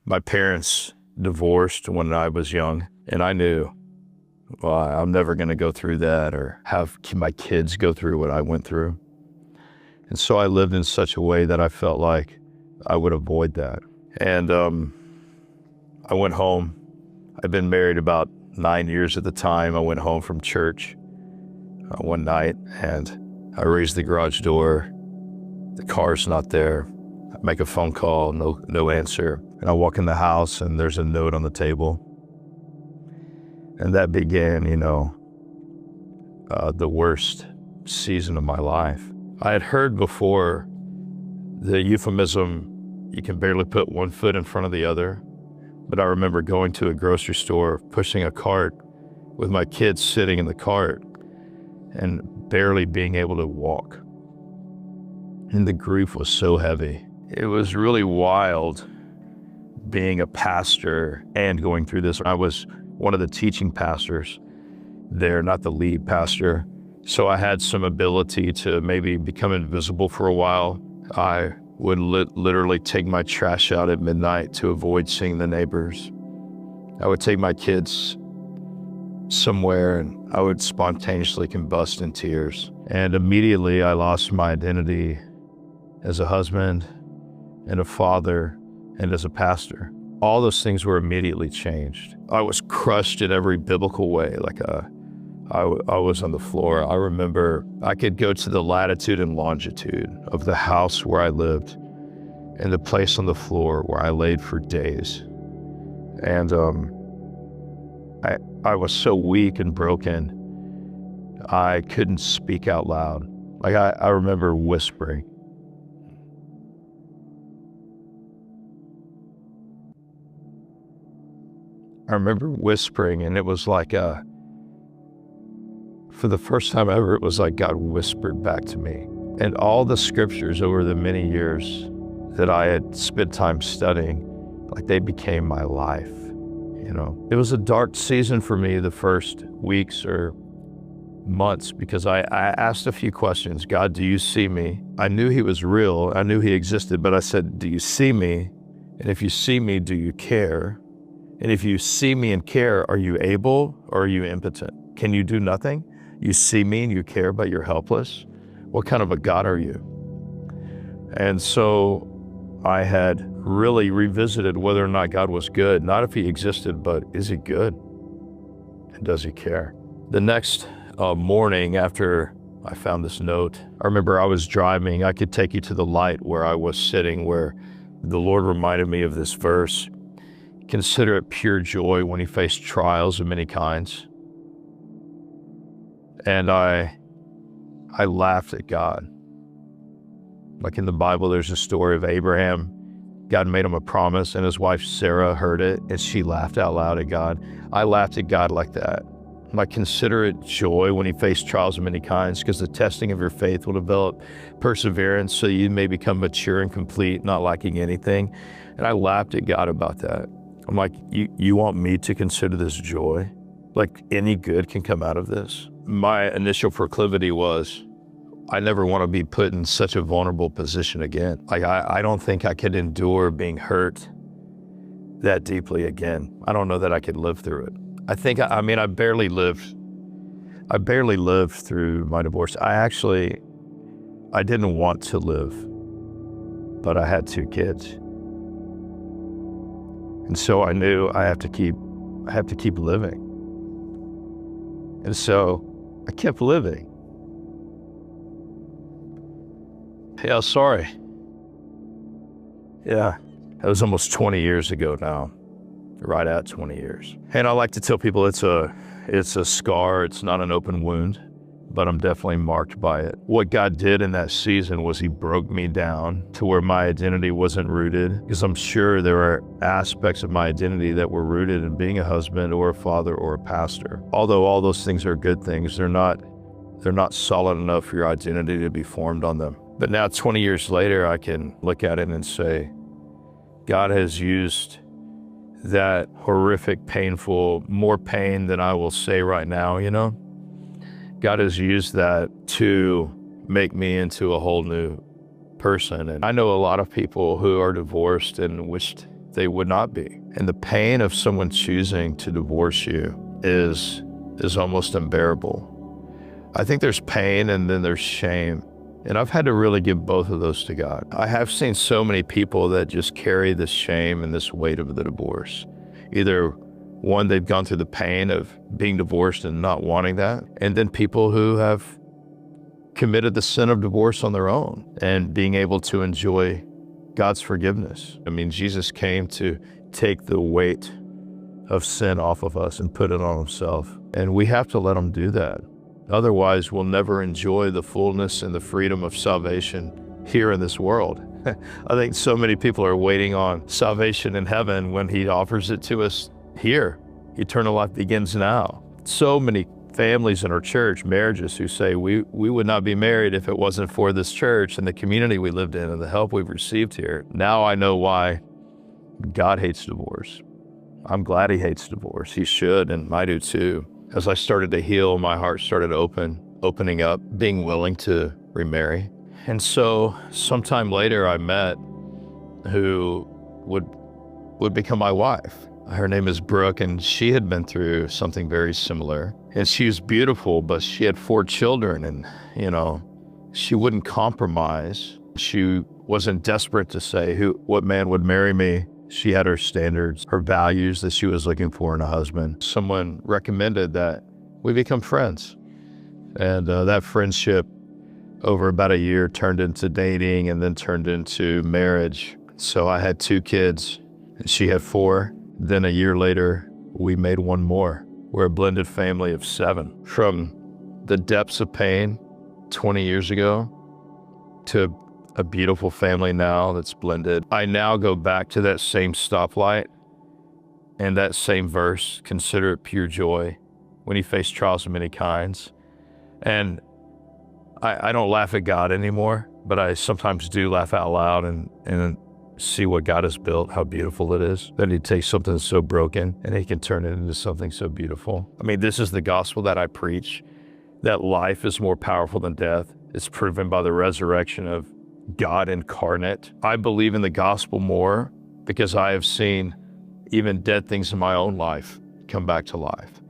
My parents divorced when I was young, and I knew, well, I'm never going to go through that or have my kids go through what I went through. And so I lived in such a way that I felt like I would avoid that. And I went home. I'd been married about 9 years at the time. I went home from church one night, and I raised the garage door. The car's not there. I make a phone call, no answer. And I walk in the house, and there's a note on the table. And that began, the worst season of my life. I had heard before the euphemism, you can barely put one foot in front of the other. But I remember going to a grocery store, pushing a cart with my kids sitting in the cart and barely being able to walk. And the grief was so heavy. It was really wild being a pastor and going through this. I was one of the teaching pastors there, not the lead pastor. So I had some ability to maybe become invisible for a while. I would literally take my trash out at midnight to avoid seeing the neighbors. I would take my kids somewhere and I would spontaneously combust in tears. And immediately I lost my identity as a husband and a father and as a pastor. All those things were immediately changed. I was crushed in every biblical way, I was on the floor. I remember I could go to the latitude and longitude of the house where I lived and the place on the floor where I laid for days. And I was so weak and broken, I couldn't speak out loud. I remember whispering. I remember whispering, and it was like for the first time ever, it was like God whispered back to me. And all the scriptures over the many years that I had spent time studying, like they became my life, It was a dark season for me the first weeks or months because I asked a few questions. God, do you see me? I knew he was real. I knew he existed, but I said, do you see me? And if you see me, do you care? And if you see me and care, are you able or are you impotent? Can you do nothing? You see me and you care, but you're helpless? What kind of a God are you? And so I had really revisited whether or not God was good, not if he existed, but is he good? And does he care? The next morning after I found this note, I remember I was driving. I could take you to the light where I was sitting, where the Lord reminded me of this verse. Consider it pure joy when you face trials of many kinds. And I laughed at God. Like in the Bible, there's a story of Abraham. God made him a promise, and his wife Sarah heard it, and she laughed out loud at God. I laughed at God like that. Like, consider it joy when you face trials of many kinds, because the testing of your faith will develop perseverance, so you may become mature and complete, not lacking anything. And I laughed at God about that. I'm like, you want me to consider this joy? Like any good can come out of this? My initial proclivity was, I never want to be put in such a vulnerable position again. Like, I don't think I could endure being hurt that deeply again. I don't know that I could live through it. I barely lived through my divorce. I didn't want to live, but I had 2 kids. And so I knew I have to keep living. And so I kept living. Yeah, sorry. Yeah, that was almost 20 years ago now, right at 20 years. And I like to tell people it's a scar, it's not an open wound, but I'm definitely marked by it. What God did in that season was he broke me down to where my identity wasn't rooted, because I'm sure there are aspects of my identity that were rooted in being a husband or a father or a pastor. Although all those things are good things, they're not solid enough for your identity to be formed on them. But now 20 years later, I can look at it and say, God has used that horrific, painful, more pain than I will say right now, God has used that to make me into a whole new person. And I know a lot of people who are divorced and wished they would not be. And the pain of someone choosing to divorce you is almost unbearable. I think there's pain and then there's shame. And I've had to really give both of those to God. I have seen so many people that just carry this shame and this weight of the divorce. Either one, they've gone through the pain of being divorced and not wanting that. And then people who have committed the sin of divorce on their own and being able to enjoy God's forgiveness. I mean, Jesus came to take the weight of sin off of us and put it on himself. And we have to let him do that. Otherwise, we'll never enjoy the fullness and the freedom of salvation here in this world. I think so many people are waiting on salvation in heaven when he offers it to us here. Eternal life begins now. So many families in our church, marriages, who say we would not be married if it wasn't for this church and the community we lived in and the help we've received here. Now I know why God hates divorce. I'm glad he hates divorce. He should, and I do too. As I started to heal, my heart started opening up, being willing to remarry. And so sometime later I met who would become my wife. Her name is Brooke, and she had been through something very similar. And she was beautiful, but she had 4 children, and, she wouldn't compromise. She wasn't desperate to say what man would marry me. She had her standards, her values that she was looking for in a husband. Someone recommended that we become friends. And that friendship over about a year turned into dating and then turned into marriage. So I had 2 kids and she had 4. Then a year later, we made 1 more. We're a blended family of 7. From the depths of pain 20 years ago to a beautiful family now that's blended. I now go back to that same stoplight and that same verse, consider it pure joy when you face trials of many kinds. And I don't laugh at God anymore, but I sometimes do laugh out loud and see what God has built, how beautiful it is, that he takes something that's so broken and he can turn it into something so beautiful. I mean, this is the gospel that I preach, that life is more powerful than death. It's proven by the resurrection of God incarnate. I believe in the gospel more because I have seen even dead things in my own life come back to life.